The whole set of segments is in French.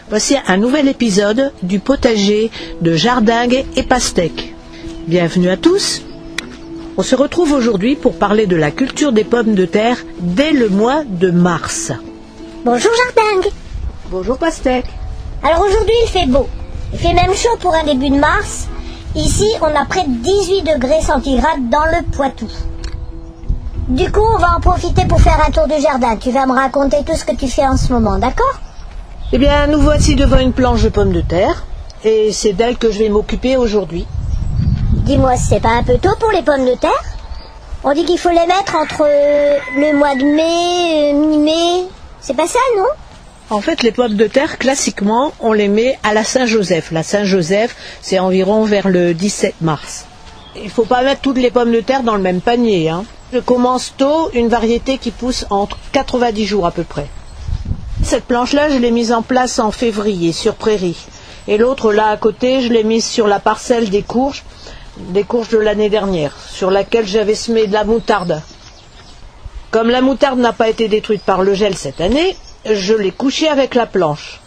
Voici un nouvel épisode du potager de Jardingue et Pastèque. Bienvenue à tous. On se retrouve aujourd'hui pour parler de la culture des pommes de terre dès le mois de mars. Bonjour Jardingue. Bonjour Pastèque. Alors aujourd'hui il fait beau. Il fait même chaud pour un début de mars. Ici on a près de 18 degrés centigrades dans le Poitou. Du coup on va en profiter pour faire un tour du jardin. Tu vas me raconter tout ce que tu fais en ce moment, d'accord? Eh bien, nous voici devant une planche de pommes de terre et c'est d'elle que je vais m'occuper aujourd'hui. Dis-moi, c'est pas un peu tôt pour les pommes de terre? On dit qu'il faut les mettre entre le mois de mai, mi-mai. C'est pas ça, non? En fait, les pommes de terre, classiquement, on les met à la Saint-Joseph. La Saint-Joseph, c'est environ vers le 17 mars. Il ne faut pas mettre toutes les pommes de terre dans le même panier, hein. Je commence tôt une variété qui pousse entre 90 jours à peu près. Cette planche-là, je l'ai mise en place en février, sur prairie. Et l'autre, là à côté, je l'ai mise sur la parcelle des courges de l'année dernière, sur laquelle j'avais semé de la moutarde. Comme la moutarde n'a pas été détruite par le gel cette année, je l'ai couchée avec la planche.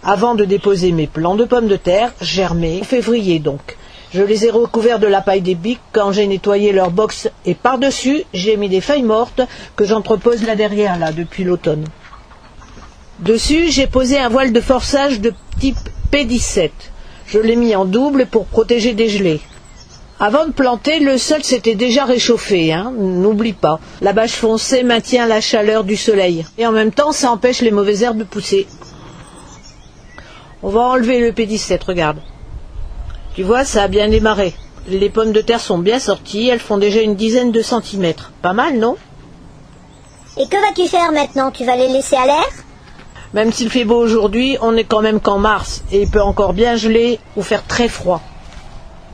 Avant de déposer mes plants de pommes de terre, germés, en février donc. Je les ai recouverts de la paille des biques quand j'ai nettoyé leur box et par-dessus, j'ai mis des feuilles mortes que j'entrepose là derrière, là, depuis l'automne. Dessus, j'ai posé un voile de forçage de type P17. Je l'ai mis en double pour protéger des gelées. Avant de planter, le sol s'était déjà réchauffé, hein, n'oublie pas. La bâche foncée maintient la chaleur du soleil. Et en même temps, ça empêche les mauvaises herbes de pousser. On va enlever le P17, regarde. Tu vois, ça a bien démarré. Les pommes de terre sont bien sorties, elles font déjà une dizaine de centimètres. Pas mal, non? Et que vas-tu faire maintenant? Tu vas les laisser à l'air? Même s'il fait beau aujourd'hui, on n'est quand même qu'en mars et il peut encore bien geler ou faire très froid.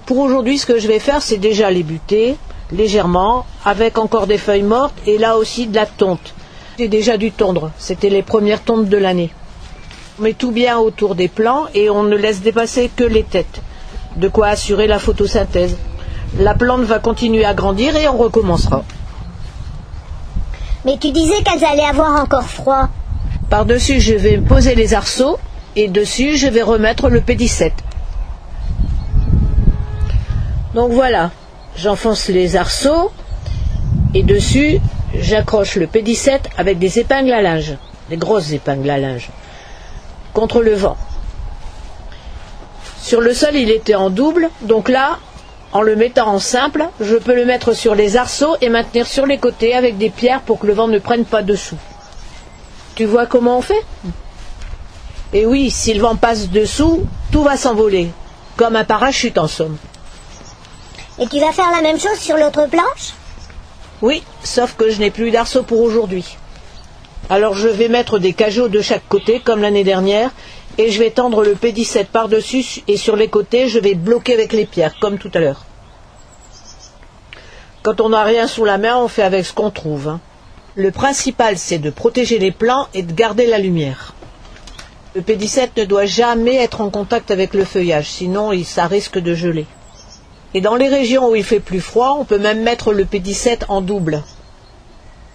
Pour aujourd'hui, ce que je vais faire, c'est déjà les buter légèrement avec encore des feuilles mortes et là aussi de la tonte. J'ai déjà dû tondre, c'était les premières tontes de l'année. On met tout bien autour des plants et on ne laisse dépasser que les têtes. De quoi assurer la photosynthèse. La plante va continuer à grandir et on recommencera. Mais tu disais qu'elles allaient avoir encore froid. Par-dessus, je vais poser les arceaux et dessus, je vais remettre le P17. Donc voilà, j'enfonce les arceaux et dessus, j'accroche le P17 avec des épingles à linge, des grosses épingles à linge, contre le vent. Sur le sol, il était en double, donc là, en le mettant en simple, je peux le mettre sur les arceaux et maintenir sur les côtés avec des pierres pour que le vent ne prenne pas dessous. Tu vois comment on fait? Et oui, si le vent passe dessous, tout va s'envoler, comme un parachute en somme. Et tu vas faire la même chose sur l'autre planche? Oui, sauf que je n'ai plus d'arceaux pour aujourd'hui. Alors je vais mettre des cajots de chaque côté, comme l'année dernière, et je vais tendre le P17 par-dessus, et sur les côtés, je vais bloquer avec les pierres, comme tout à l'heure. Quand on n'a rien sous la main, on fait avec ce qu'on trouve, hein. Le principal, c'est de protéger les plants et de garder la lumière. Le P17 ne doit jamais être en contact avec le feuillage, sinon ça risque de geler. Et dans les régions où il fait plus froid, on peut même mettre le P17 en double.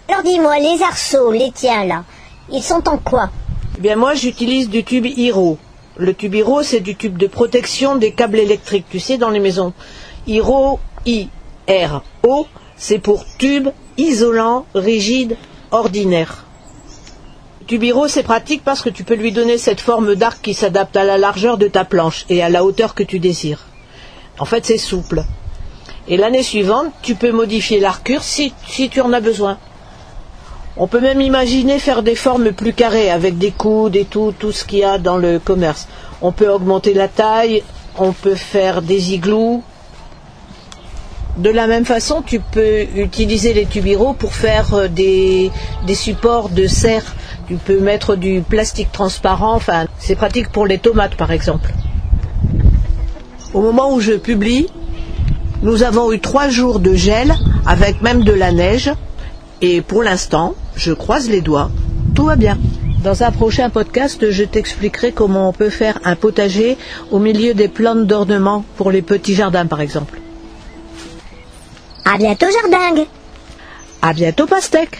Alors dis-moi, les arceaux, les tiens là, ils sont en quoi? Eh bien moi, j'utilise du tube Hiro. Le tube Hiro, c'est du tube de protection des câbles électriques, tu sais, dans les maisons. Hiro, I-R-O, c'est pour tube isolant, rigide, ordinaire. Le tube Hiro, c'est pratique parce que tu peux lui donner cette forme d'arc qui s'adapte à la largeur de ta planche et à la hauteur que tu désires. En fait, c'est souple. Et l'année suivante, tu peux modifier l'arcure si tu en as besoin. On peut même imaginer faire des formes plus carrées avec des coudes et tout ce qu'il y a dans le commerce. On peut augmenter la taille, on peut faire des igloos. De la même façon, tu peux utiliser les tubes Hiro pour faire des supports de serre. Tu peux mettre du plastique transparent, enfin, c'est pratique pour les tomates par exemple. Au moment où je publie, nous avons eu 3 jours de gel avec même de la neige. Et pour l'instant, je croise les doigts, tout va bien. Dans un prochain podcast, je t'expliquerai comment on peut faire un potager au milieu des plantes d'ornement pour les petits jardins par exemple. À bientôt Jardingue. À bientôt Pastèque.